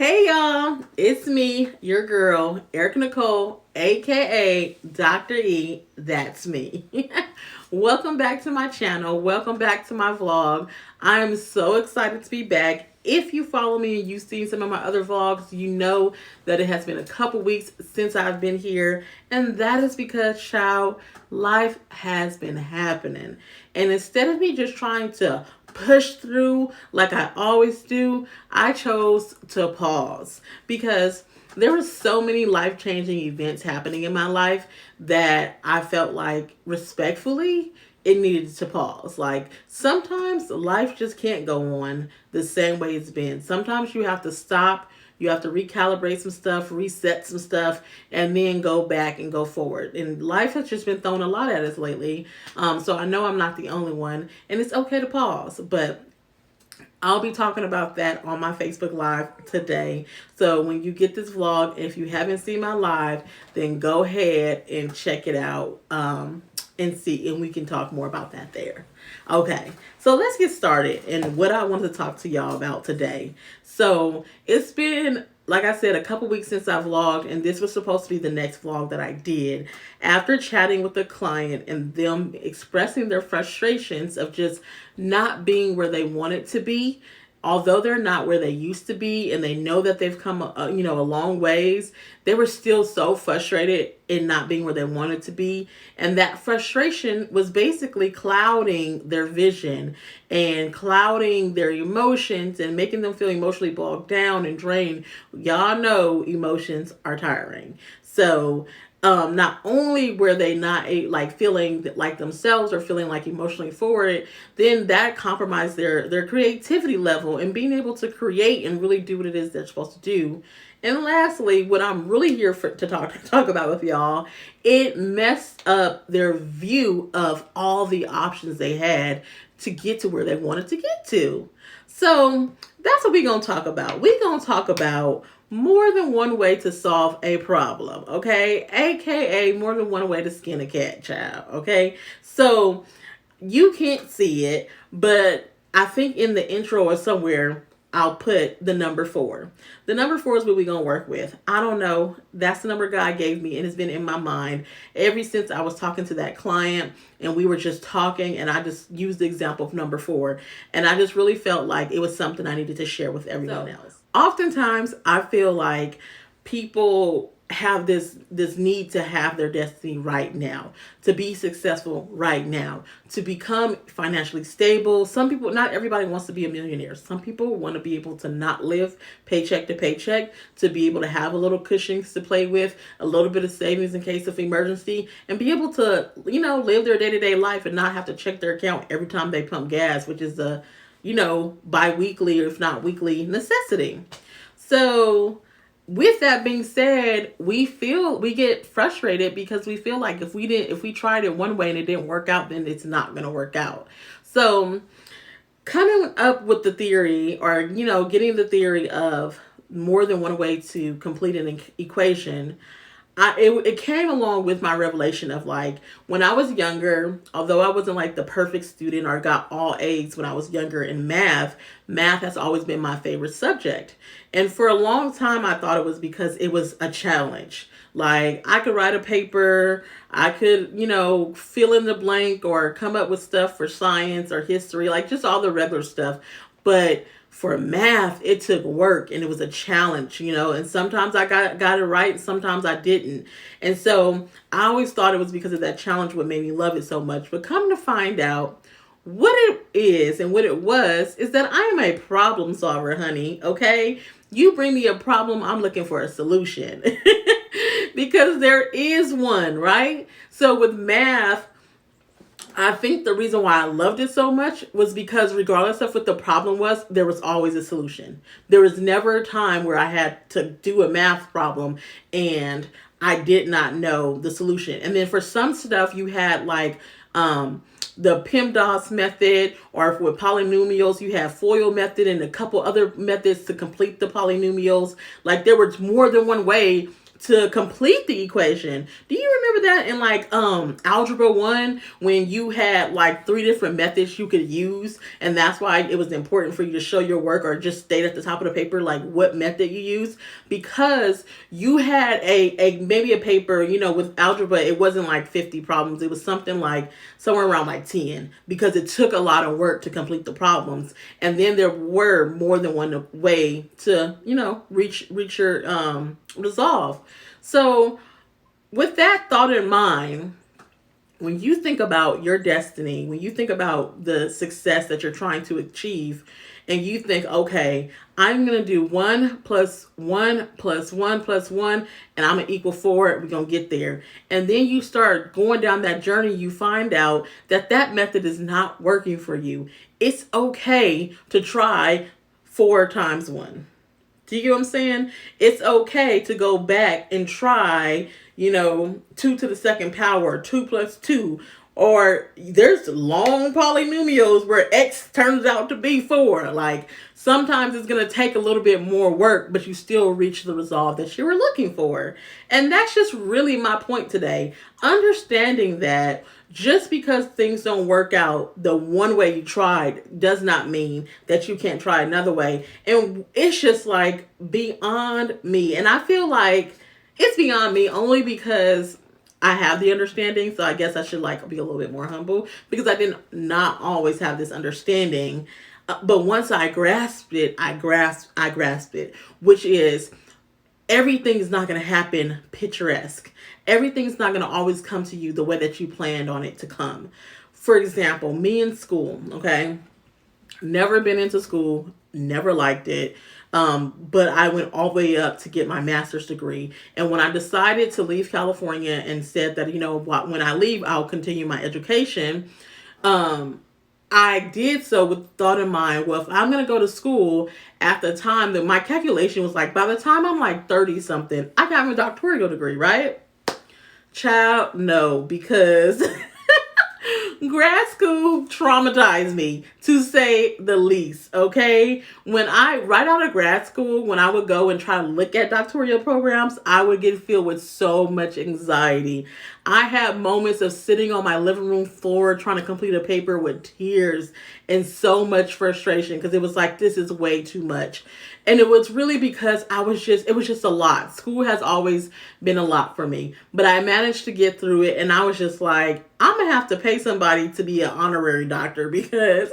Hey y'all, it's me, your girl, Erica Nicole, aka Dr. E. That's me. Welcome back to my channel. Welcome back to my vlog. I am so excited to be back. If you follow me and you've seen some of my other vlogs, you know that it has been a couple weeks since I've been here. And that is because, child, life has been happening. And instead of me just trying to push through like I always do, I chose to pause because there were so many life-changing events happening in my life that I felt like respectfully it needed to pause. Like sometimes life just can't go on the same way it's been. Sometimes you have to stop, you have to recalibrate some stuff, reset some stuff, and then go back and go forward. And life has just been thrown a lot at us lately. So I know I'm not the only one, and it's okay to pause. But I'll be talking about that on my Facebook Live today. So when you get this vlog, if you haven't seen my live, then go ahead and check it out and see, and we can talk more about that there. Okay, so let's get started and what I wanted to talk to y'all about today. So it's been, like I said, a couple weeks since I vlogged, and this was supposed to be the next vlog that I did. After chatting with the client and them expressing their frustrations of just not being where they wanted to be, although they're not where they used to be and they know that they've come a long ways, they were still so frustrated in not being where they wanted to be, and that frustration was basically clouding their vision and clouding their emotions and making them feel emotionally bogged down and drained. Y'all know emotions are tiring. So not only were they not like feeling like themselves or feeling like emotionally forward, then that compromised their creativity level and being able to create and really do what it is they're supposed to do. And lastly, what I'm really here to talk about with y'all, it messed up their view of all the options they had to get to where they wanted to get to. So that's what we're going to talk about. We're going to talk about more than one way to solve a problem, okay? AKA more than one way to skin a cat, child, okay? So you can't see it, but I think in the intro or somewhere, I'll put the number 4. The number 4 is what we're going to work with. I don't know. That's the number God gave me, and it's been in my mind ever since I was talking to that client, and we were just talking, and I just used the example of number 4, and I just really felt like it was something I needed to share with everyone else. Oftentimes, I feel like people have this need to have their destiny right now, to be successful right now, to become financially stable. Some people, not everybody wants to be a millionaire. Some people want to be able to not live paycheck to paycheck, to be able to have a little cushions to play with, a little bit of savings in case of emergency, and be able to, live their day-to-day life and not have to check their account every time they pump gas, which is a, bi-weekly or if not weekly necessity. So with that being said, we get frustrated because we feel like if we tried it one way and it didn't work out, then it's not going to work out. So coming up with the theory, or getting the theory of more than one way to complete an equation, it came along with my revelation of like when I was younger, although I wasn't like the perfect student or got all A's when I was younger in math has always been my favorite subject. And for a long time, I thought it was because it was a challenge. Like I could write a paper, I could, fill in the blank or come up with stuff for science or history, like just all the regular stuff. But for math, it took work and it was a challenge, and sometimes I got it right and sometimes I didn't. And so I always thought it was because of that challenge what made me love it so much. But come to find out, what it is and what it was is that I am a problem solver, honey, okay? You bring me a problem, I'm looking for a solution. Because there is one, right? So with math, I think the reason why I loved it so much was because regardless of what the problem was, there was always a solution. There was never a time where I had to do a math problem and I did not know the solution. And then for some stuff, you had like the PEMDAS method, or with polynomials, you have FOIL method and a couple other methods to complete the polynomials. Like there was more than one way to complete the equation. Do you remember that in like algebra 1 when you had like 3 different methods you could use, and that's why it was important for you to show your work or just state at the top of the paper like what method you use, because you had a maybe a paper, with algebra it wasn't like 50 problems. It was something like somewhere around like 10, because it took a lot of work to complete the problems, and then there were more than one way to reach your resolve. So with that thought in mind, when you think about your destiny, when you think about the success that you're trying to achieve, and you think, okay, I'm going to do 1 plus 1 plus 1 plus 1, and I'm going to equal 4, we're going to get there. And then you start going down that journey, you find out that that method is not working for you. It's okay to try 4 times 1. Do you get what I'm saying? It's okay to go back and try, 2 to the second power, 2 plus 2. Or there's long polynomials where x turns out to be 4. Like, sometimes it's going to take a little bit more work, but you still reach the resolve that you were looking for. And that's just really my point today. Understanding that just because things don't work out the one way you tried does not mean that you can't try another way. And it's just like beyond me. And I feel like it's beyond me only because I have the understanding. So I guess I should like be a little bit more humble, because I did not always have this understanding. But once I grasped it, I grasped it, which is everything's not going to happen picturesque. Everything's not going to always come to you the way that you planned on it to come. For example, me in school, okay? Never been into school, never liked it. But I went all the way up to get my master's degree. And when I decided to leave California and said that, when I leave, I'll continue my education, I did so with thought in mind, well, if I'm going to go to school at the time, that my calculation was like, by the time I'm like 30 something, I got my doctoral degree, right? Child, no, because grad school traumatized me, to say the least, okay? Right out of grad school, when I would go and try to look at doctoral programs, I would get filled with so much anxiety. I had moments of sitting on my living room floor trying to complete a paper with tears and so much frustration, because it was like, this is way too much. And it was really because it was just a lot. School has always been a lot for me, but I managed to get through it. And I was just like, I'm going to have to pay somebody to be an honorary doctor, because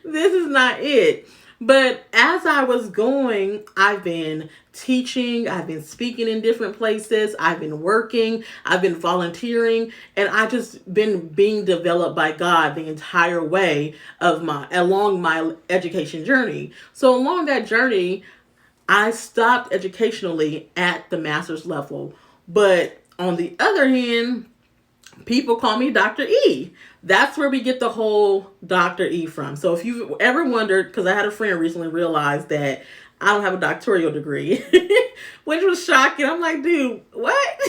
this is not it. But as I was going, I've been teaching, I've been speaking in different places, I've been working, I've been volunteering, and I just been being developed by God the entire way along my education journey. So along that journey, I stopped educationally at the master's level. But on the other hand, people call me Dr. E. That's where we get the whole Dr. E from. So if you've ever wondered, because I had a friend recently realize that I don't have a doctoral degree, which was shocking. I'm like, dude, what?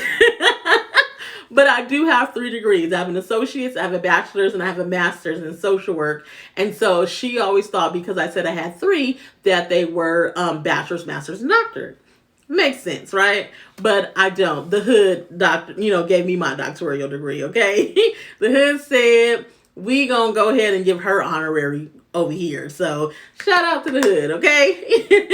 But I do have 3 degrees. I have an associate's, I have a bachelor's, and I have a master's in social work. And so she always thought, because I said I had 3, that they were bachelor's, master's, and doctor. Makes sense, right? But I don't. The hood doctor, gave me my doctoral degree, okay? The hood said, we gonna go ahead and give her honorary over here. So shout out to the hood, okay?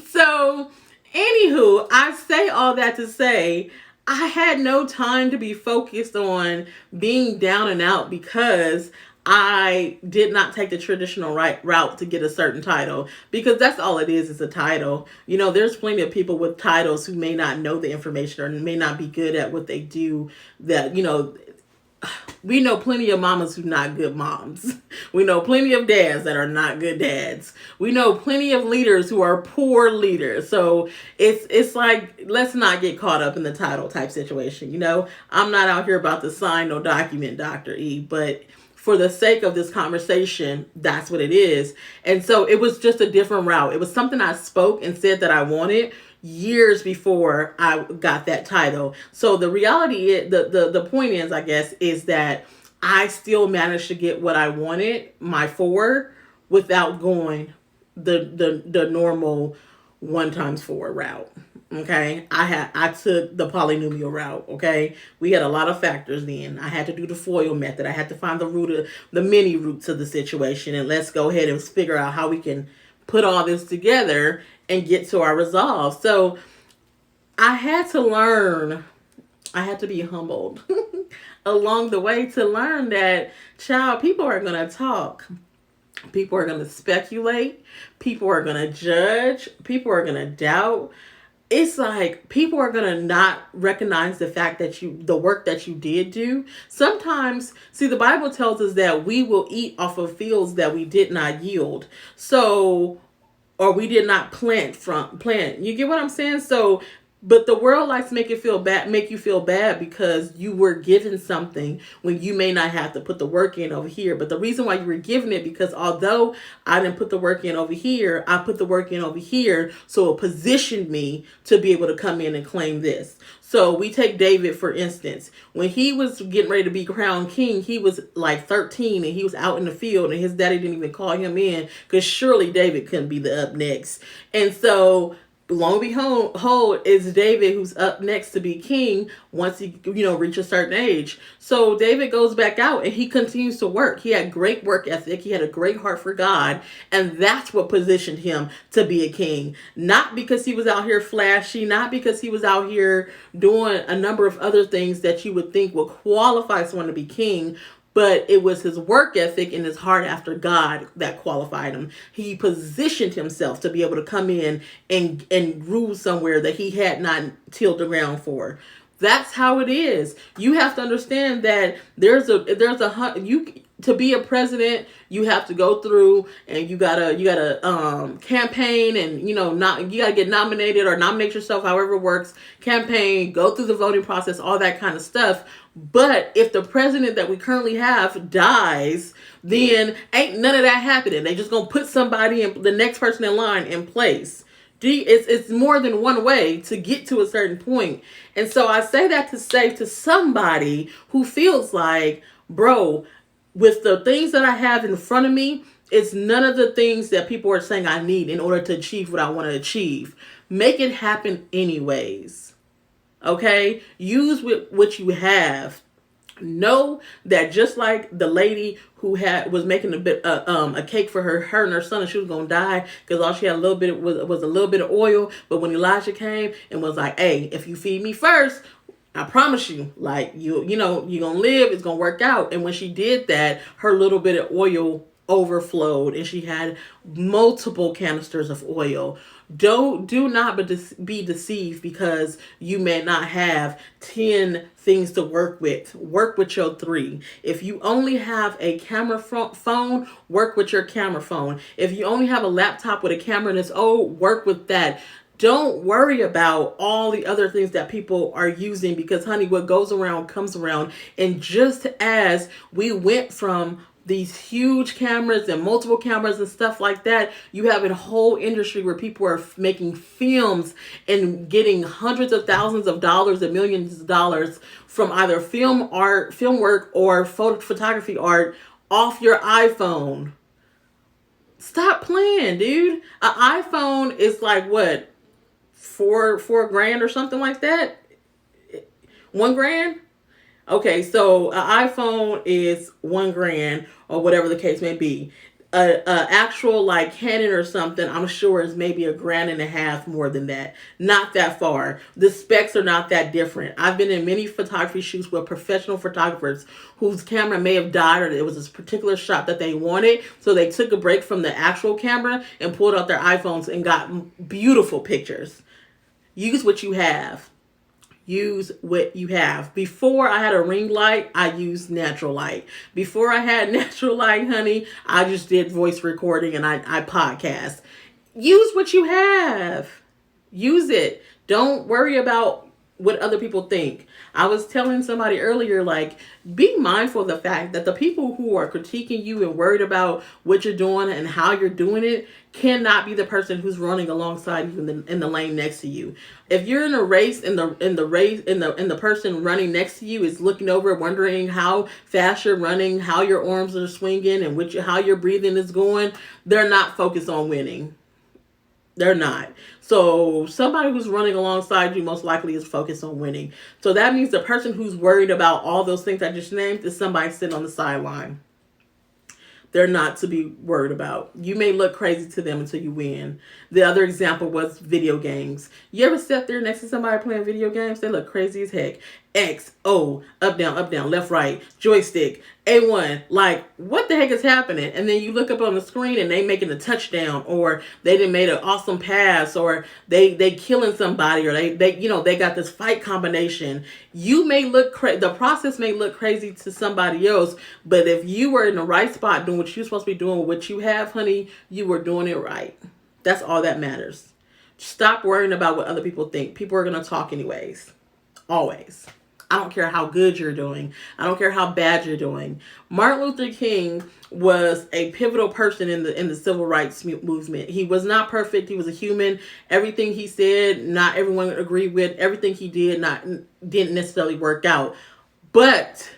So anywho, I say all that to say, I had no time to be focused on being down and out because I did not take the traditional route to get a certain title, because that's all it is a title. There's plenty of people with titles who may not know the information or may not be good at what they do. We know plenty of mamas who are not good moms. We know plenty of dads that are not good dads. We know plenty of leaders who are poor leaders. So it's like, let's not get caught up in the title type situation. I'm not out here about to sign no document, Dr. E, but for the sake of this conversation, that's what it is. And so it was just a different route. It was something I spoke and said that I wanted years before I got that title. So the reality is, the point is, I guess, is that I still managed to get what I wanted, my 4, without going the normal 1 times 4 route. Okay, I took the polynomial route. Okay, we had a lot of factors then. I had to do the FOIL method. I had to find the root of the mini roots of the situation, and let's go ahead and figure out how we can put all this together and get to our resolve. So I had to learn. I had to be humbled along the way to learn that, child, people are gonna talk. People are going to speculate. People are going to judge. People are going to doubt. It's like people are going to not recognize the fact that the work that you did do. Sometimes, see, the Bible tells us that we will eat off of fields that we did not yield. So, or we did not plant. You get what I'm saying? So, but the world likes to make you feel bad because you were given something when you may not have to put the work in over here. But the reason why you were given it, because although I didn't put the work in over here, I put the work in over here, so it positioned me to be able to come in and claim this. So we take David, for instance. When he was getting ready to be crowned king, he was like 13 and he was out in the field, and his daddy didn't even call him in because surely David couldn't be the up next. And so lo and behold, it's David who's up next to be king once he, reach a certain age. So David goes back out and he continues to work. He had great work ethic. He had a great heart for God. And that's what positioned him to be a king. Not because he was out here flashy, not because he was out here doing a number of other things that you would think would qualify someone to be king, but it was his work ethic and his heart after God that qualified him. He positioned himself to be able to come in and rule somewhere that he had not tilled the ground for. That's how it is. You have to understand that to be a president, you have to go through and you gotta campaign, and you gotta get nominated or nominate yourself, however it works, campaign, go through the voting process, all that kind of stuff. But if the president that we currently have dies, then ain't none of that happening. They just gonna put somebody in, the next person in line, in place. It's more than one way to get to a certain point. And so I say that to say to somebody who feels like, bro, with the things that I have in front of me, it's none of the things that people are saying I need in order to achieve what I want to achieve. Make it happen anyways. Okay? Use what you have. Know that just like the lady who was making a cake for her and her son, and she was gonna die because all she had was a little bit of oil. But when Elijah came and was like, "Hey, if you feed me first, I promise you, like you're gonna live. It's gonna work out." And when she did that, her little bit of oil overflowed, and she had multiple canisters of oil. Do not be deceived because you may not have 10 things to work with. Work with your 3. If you only have a camera phone, work with your camera phone. If you only have a laptop with a camera and it's old, work with that. Don't worry about all the other things that people are using, because honey, what goes around comes around. And just as we went from these huge cameras and multiple cameras and stuff like that, you have a whole industry where people are making films and getting hundreds of thousands of dollars and millions of dollars from either film work or photography art off your iPhone. Stop playing, dude. An iPhone is like what, four grand or something like that? $1,000? Okay, so an iPhone is $1,000 or whatever the case may be. A actual like Canon or something, I'm sure is maybe $1.50 more than that. Not that far. The specs are not that different. I've been in many photography shoots with professional photographers whose camera may have died, or it was this particular shot that they wanted, so they took a break from the actual camera and pulled out their iPhones and got beautiful pictures. Use what you have. Use what you have. Before I had a ring light, I used natural light. Before I had natural light, honey, I just did voice recording and I podcast. Use what you have. Use it. Don't worry about what other people think. I was telling somebody earlier, like, be mindful of the fact that the people who are critiquing you and worried about what you're doing and how you're doing it cannot be the person who's running alongside you in the lane next to you. If you're in a race and the person running next to you is looking over, wondering how fast you're running, how your arms are swinging, and how your breathing is going, they're not focused on winning. They're not. So somebody who's running alongside you most likely is focused on winning. So that means the person who's worried about all those things I just named is somebody sitting on the sideline. They're not to be worried about. You may look crazy to them until you win. The other example was video games. You ever sit there next to somebody playing video games? They look crazy as heck. X, O, up, down, left, right, joystick, A1. Like, what the heck is happening? And then you look up on the screen and they making a touchdown, or they done made an awesome pass, or they killing somebody, or they got this fight combination. You may look the process may look crazy to somebody else, but if you were in the right spot doing what you're supposed to be doing, what you have, honey, you were doing it right. That's all that matters. Stop worrying about what other people think. People are going to talk anyways. Always. I don't care how good you're doing. I don't care how bad you're doing. Martin Luther King was a pivotal person in the civil rights movement. He was not perfect. He was a human. Everything he said, not everyone agreed with. Everything he did didn't necessarily work out. But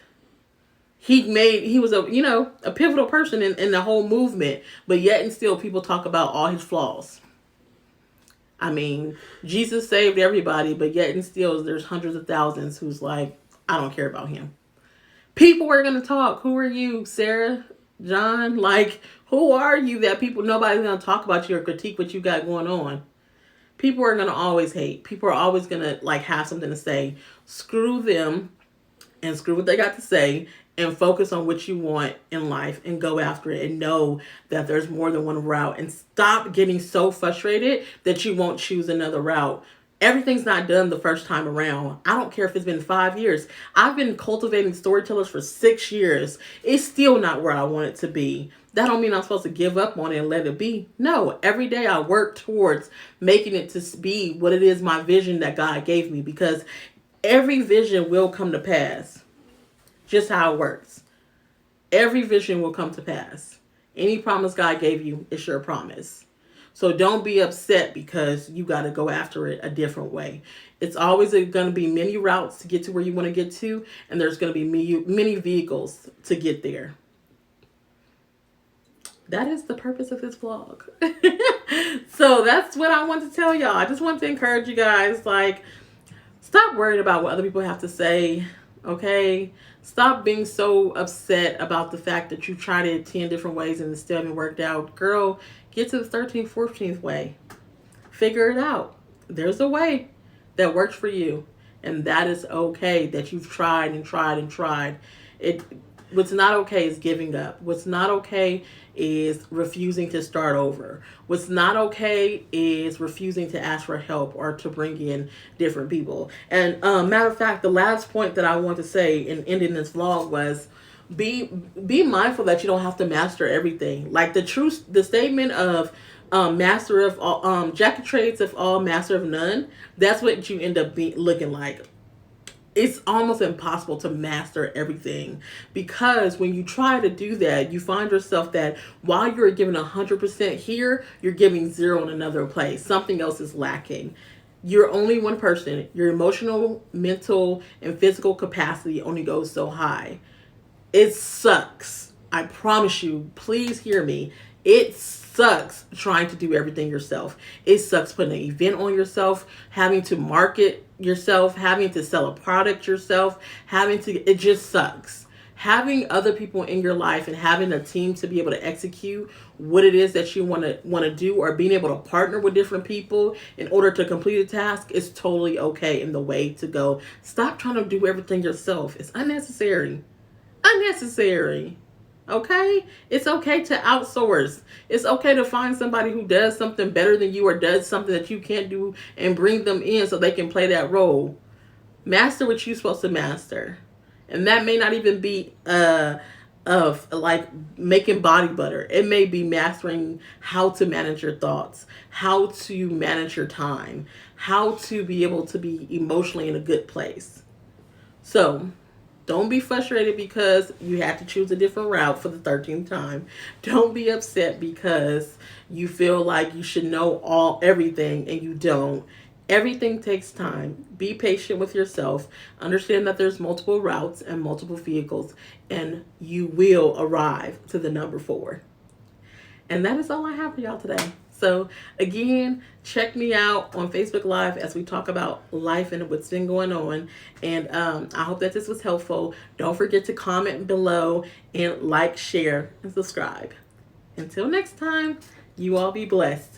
he was a pivotal person in the whole movement. But yet and still people talk about all his flaws. I mean, Jesus saved everybody, but yet and still there's hundreds of thousands who's like, I don't care about him. People are going to talk. Who are you, Sarah, John? Like, who are you that nobody's going to talk about you or critique what you got going on? People are going to always hate. People are always going to have something to say. Screw them and screw what they got to say, and focus on what you want in life and go after it, and know that there's more than one route, and stop getting so frustrated that you won't choose another route. Everything's not done the first time around. I don't care if it's been 5 years. I've been cultivating storytellers for 6 years. It's still not where I want it to be. That don't mean I'm supposed to give up on it and let it be. No, every day I work towards making it to be what it is, my vision that God gave me, because every vision will come to pass. Just how it works. Every vision will come to pass. Any promise God gave you is your promise. So don't be upset because you got to go after it a different way. It's always going to be many routes to get to where you want to get to, and there's going to be many vehicles to get there. That is the purpose of this vlog. So that's what I want to tell y'all. I just want to encourage you guys, stop worrying about what other people have to say. Okay? Stop being so upset about the fact that you tried it 10 different ways and it still haven't worked out. Girl, get to the 13th, 14th way. Figure it out. There's a way that works for you. And that is okay that you've tried and tried and tried. What's not okay is giving up. What's not okay is refusing to start over. What's not okay is refusing to ask for help or to bring in different people. And matter of fact, the last point that I want to say in ending this vlog was be mindful that you don't have to master everything. Like the statement of master of all, jack of trades of all, master of none. That's what you end up looking like. It's almost impossible to master everything, because when you try to do that, you find yourself that while you're giving 100% here, you're giving 0 in another place. Something else is lacking. You're only one person. Your emotional, mental, and physical capacity only goes so high. It sucks. I promise you, please hear me. It sucks trying to do everything yourself. It sucks putting an event on yourself, having to market yourself, having to sell a product yourself, it just sucks. Having other people in your life and having a team to be able to execute what it is that you want to do, or being able to partner with different people in order to complete a task, is totally okay in the way to go. Stop trying to do everything yourself. It's unnecessary. Okay? It's okay to outsource. It's okay to find somebody who does something better than you, or does something that you can't do, and bring them in so they can play that role. Master what you're supposed to master. And that may not even be of making body butter. It may be mastering how to manage your thoughts, how to manage your time, how to be able to be emotionally in a good place. So don't be frustrated because you have to choose a different route for the 13th time. Don't be upset because you feel like you should know everything and you don't. Everything takes time. Be patient with yourself. Understand that there's multiple routes and multiple vehicles, and you will arrive to the number 4. And that is all I have for y'all today. So again, check me out on Facebook Live as we talk about life and what's been going on. And I hope that this was helpful. Don't forget to comment below and like, share, and subscribe. Until next time, you all be blessed.